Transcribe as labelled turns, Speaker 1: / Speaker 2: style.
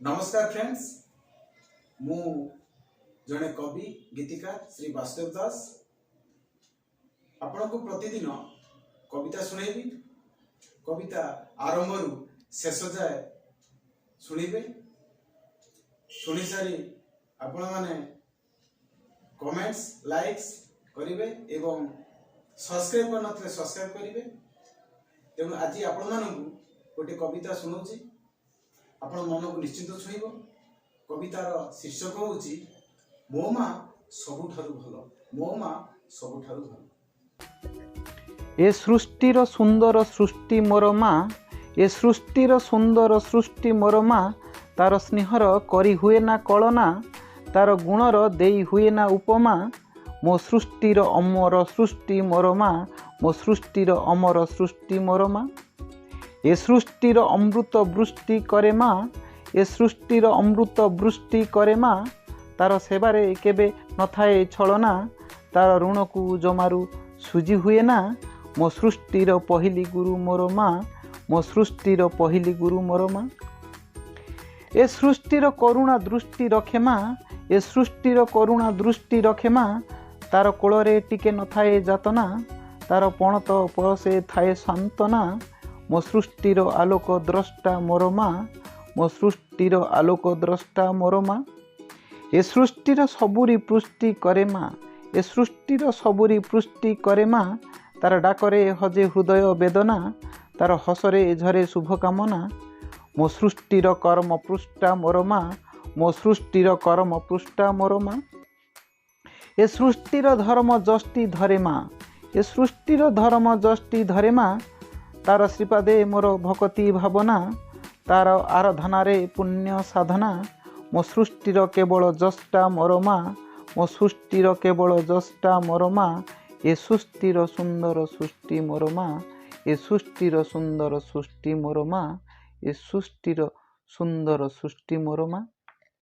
Speaker 1: नमस्कार फ्रेंड्स, मु जड़े कवि गीतिकार श्री वासुदेव दास आपण को प्रतिदिन कविता सुनेबी। कविता आरंभ शेष जाए शुणिबे। शुणी सारी आपण माने कमेंट्स लाइक्स करिवे एवं सब्सक्राइब करनथले सब्सक्राइब करिवे। तेणु आज आपण मानकु गोटे कविता सुनाउची, आपण मन को निश्चित छुईब। कवितार शीर्षक होउची मो माँ सबुठारु भल। मो माँ सबुठारु भल।
Speaker 2: ए सृष्टिर सुंदर सृष्टि मोर माँ, ए सृष्टिर सुंदर सृष्टि मोर माँ। तार स्नेहर करी हुए ना कलना, तार गुणर देई हुए ना उपमा। मो सृष्टिर अमर सृष्टि मोर माँ, मो सृष्टिर अमर सृष्टि मोर माँ। ए सृष्टिर अमृत वृष्टि करे माँ, ए सृष्टिर अमृत वृष्टि करे माँ। तार सेवारे केबे नथाए छलना, तार ऋण को जमारू सुजी हुए ना। मो सृष्टिर पहली गुरु मोर माँ, मो सृष्टिर पहली गुरु मोर माँ। ए सृष्टिर करुणा दृष्टि रखे माँ, ए सृष्टिर करुणा दृष्टि रखे माँ। तार कोଳରେ टिके नथाए जातना, तार पणत परसे थाए सांत्वना। मो सृष्टिर आलोक द्रष्टा मोर माँ, मो सृष्टिर आलोक द्रष्टा मोर माँ। ए सृष्टिर सबुरी पुष्टि करे माँ, ए सृष्टिर सबुरी पुष्टि करे माँ। तार डाकरे हजे हृदय वेदना, तार हसरे झरे शुभकामना। मो सृष्टिर कर्म पृष्ठा मोर माँ, मो सृष्टिर कर्म पृष्ठा मोर माँ। ए सृष्टिर धर्म जष्टि धरे माँ, ए सृष्टिर धर्म जष्टि धरे माँ। तार श्रीपादे मोर भक्ति भावना, तार आराधनारे पुण्य साधना। मो सृष्टिर केवल जष्टा मोर माँ, मो सृष्टिर केवल जष्टा मोर माँ। ए सृष्टिर सुंदर सृष्टि मोर माँ, ए सृष्टिर सुंदर सृष्टि मोर माँ, ए सृष्टिर सुंदर सृष्टि मोर माँ।